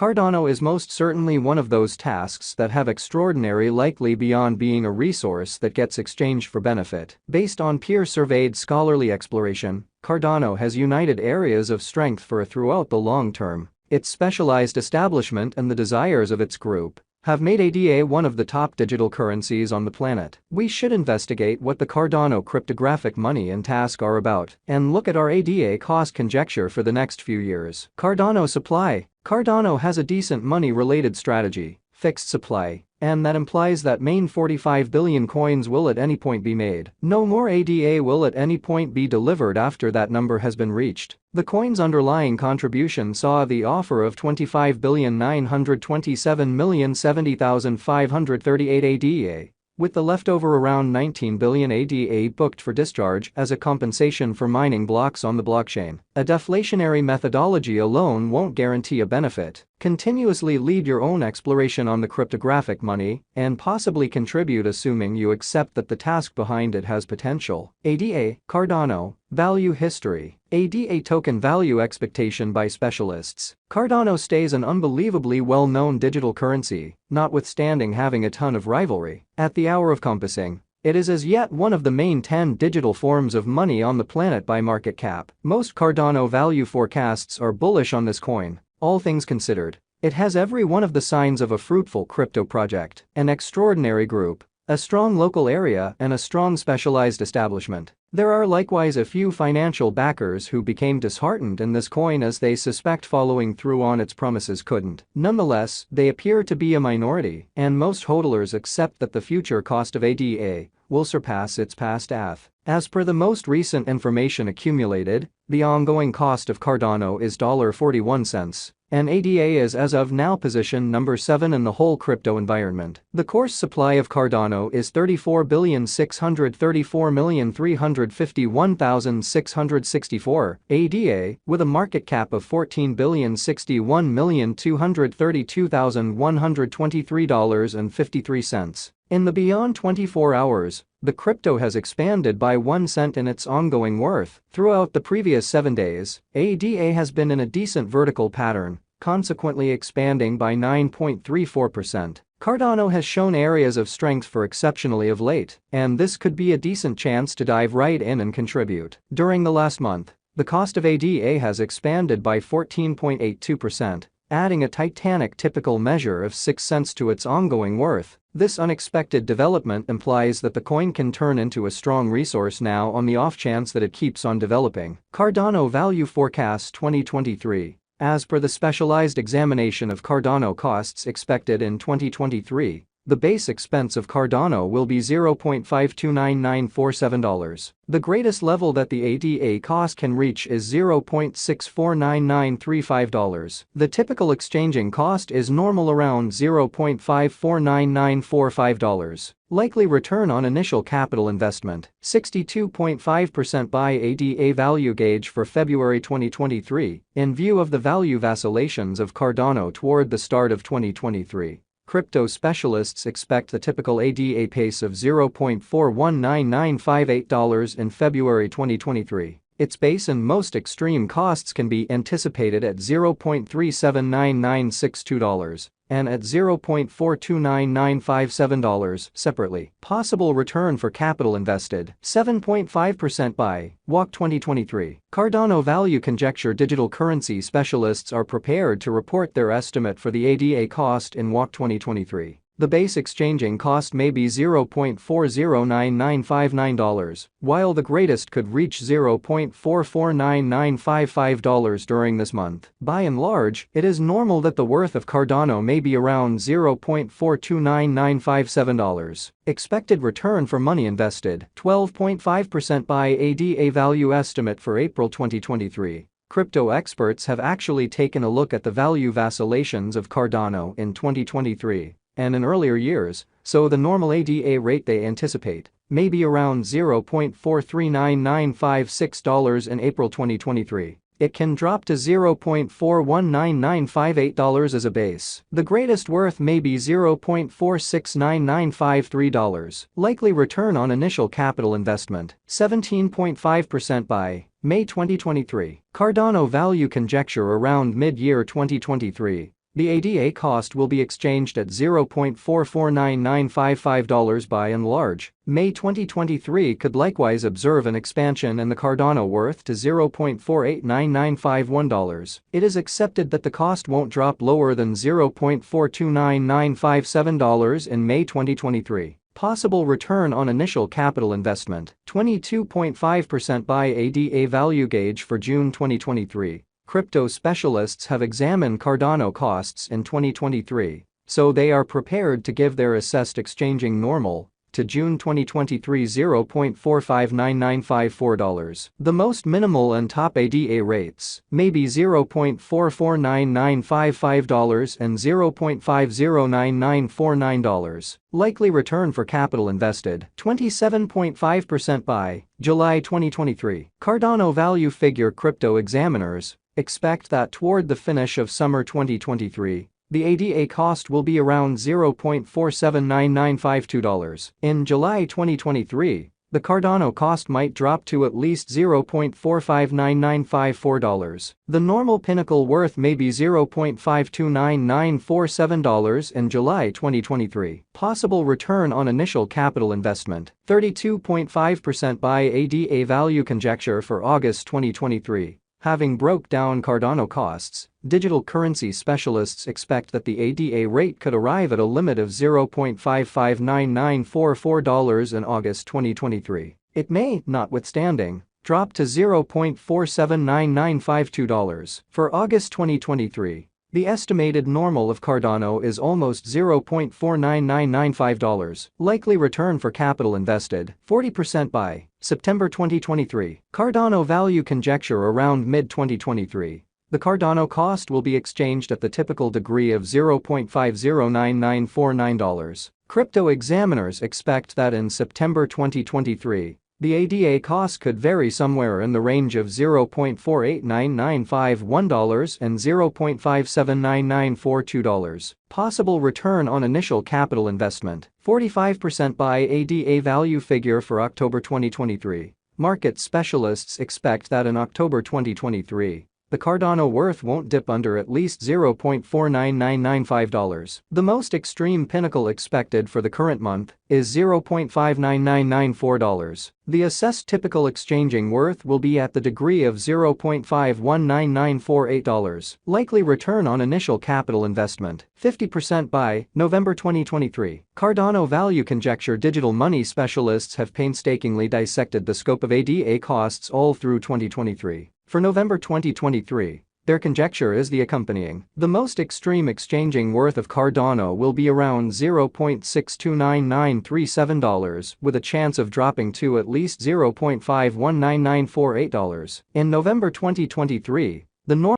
Cardano is most certainly one of those tasks that have extraordinary likely beyond being a resource that gets exchanged for benefit. Based on peer-surveyed scholarly exploration, Cardano has united areas of strength for throughout the long term. Its specialized establishment and the desires of its group have made ADA one of the top digital currencies on the planet. We should investigate what the Cardano cryptographic money and task are about and look at our ADA cost conjecture for the next few years. Cardano supply. Cardano has a decent money-related strategy, fixed supply, and that implies that main 45 billion coins will at any point be made. No more ADA will at any point be delivered after that number has been reached. The coin's underlying contribution saw the offer of 25,927,070,538 ADA, with the leftover around 19 billion ADA booked for discharge as a compensation for mining blocks on the blockchain. A deflationary methodology alone won't guarantee a benefit. Continuously lead your own exploration on the cryptographic money and possibly contribute assuming you accept that the task behind it has potential. ADA, Cardano, value history. ADA token value expectation by specialists. Cardano stays an unbelievably well-known digital currency, notwithstanding having a ton of rivalry. At the hour of compassing, it is as yet one of the main 10 digital forms of money on the planet by market cap. Most Cardano value forecasts are bullish on this coin. All things considered, it has every one of the signs of a fruitful crypto project, an extraordinary group, a strong local area and a strong specialized establishment. There are likewise a few financial backers who became disheartened in this coin as they suspect following through on its promises couldn't. Nonetheless, they appear to be a minority, and most hodlers accept that the future cost of ADA will surpass its past ATH. As per the most recent information accumulated, the ongoing cost of Cardano is $0.41, and ADA is as of now position number 7 in the whole crypto environment. The course supply of Cardano is 34,634,351,664 ADA, with a market cap of $14,061,232,123.53. In the beyond 24 hours, the crypto has expanded by 1 cent in its ongoing worth. Throughout the previous 7 days, ADA has been in a decent vertical pattern, consequently expanding by 9.34%. Cardano has shown areas of strength for exceptionally of late, and this could be a decent chance to dive right in and contribute. During the last month, the cost of ADA has expanded by 14.82%, adding a titanic typical measure of 6 cents to its ongoing worth. This unexpected development implies that the coin can turn into a strong resource now on the off chance that it keeps on developing. Cardano Value Forecast 2023. As per the specialized examination of Cardano costs expected in 2023, the base expense of Cardano will be $0.529947. The greatest level that the ADA cost can reach is $0.649935. The typical exchanging cost is normal around $0.549945. Likely return on initial capital investment, 62.5% by ADA value gauge for February 2023, in view of the value vacillations of Cardano toward the start of 2023. Crypto specialists expect the typical ADA pace of $0.419958 in February 2023. Its base and most extreme costs can be anticipated at $0.379962 and at $0.429957 separately. Possible return for capital invested, 7.5% by WAC 2023. Cardano value conjecture. Digital currency specialists are prepared to report their estimate for the ADA cost in WAC 2023. The base exchanging cost may be $0.409959, while the greatest could reach $0.449955 during this month. By and large, it is normal that the worth of Cardano may be around $0.429957. Expected return for money invested, 12.5% by ADA value estimate for April 2023. Crypto experts have actually taken a look at the value vacillations of Cardano in 2023. And in earlier years, so the normal ADA rate they anticipate may be around $0.439956 in April 2023. It can drop to $0.419958 as a base. The greatest worth may be $0.469953. Likely return on initial capital investment, 17.5% by May 2023. Cardano value conjecture around mid-year 2023. The ADA cost will be exchanged at $0.449955 by and large. May 2023 could likewise observe an expansion in the Cardano worth to $0.489951. It is accepted that the cost won't drop lower than $0.429957 in May 2023. Possible return on initial capital investment, 22.5% by ADA value gauge for June 2023. Crypto specialists have examined Cardano costs in 2023, so they are prepared to give their assessed exchanging normal to June 2023 $0.459954. The most minimal and top ADA rates may be $0.449955 and $0.509949. Likely return for capital invested, 27.5% by July 2023. Cardano value figure. Crypto examiners expect that toward the finish of summer 2023, the ADA cost will be around $0.479952. In July 2023, the Cardano cost might drop to at least $0.459954. The normal pinnacle worth may be $0.529947 in July 2023. Possible return on initial capital investment, 32.5% by ADA value conjecture for August 2023. Having broke down Cardano costs, digital currency specialists expect that the ADA rate could arrive at a limit of $0.559944 in August 2023. It may, notwithstanding, drop to $0.479952. For August 2023, the estimated normal of Cardano is almost $0.49995. Likely return for capital invested, 40% by September 2023. Cardano value conjecture around mid-2023. The Cardano cost will be exchanged at the typical degree of $0.509949. Crypto examiners expect that in September 2023, the ADA cost could vary somewhere in the range of $0.489951 and $0.579942. Possible return on initial capital investment, 45% by ADA value figure for October 2023. Market specialists expect that in October 2023, the Cardano worth won't dip under at least $0.49995. The most extreme pinnacle expected for the current month is $0.59994. The assessed typical exchanging worth will be at the degree of $0.519948. Likely return on initial capital investment, 50% by November 2023. Cardano value conjecture. Digital money specialists have painstakingly dissected the scope of ADA costs all through 2023. For November 2023, their conjecture is the accompanying. The most extreme exchanging worth of Cardano will be around $0.629937, with a chance of dropping to at least $0.519948. In November 2023, the normal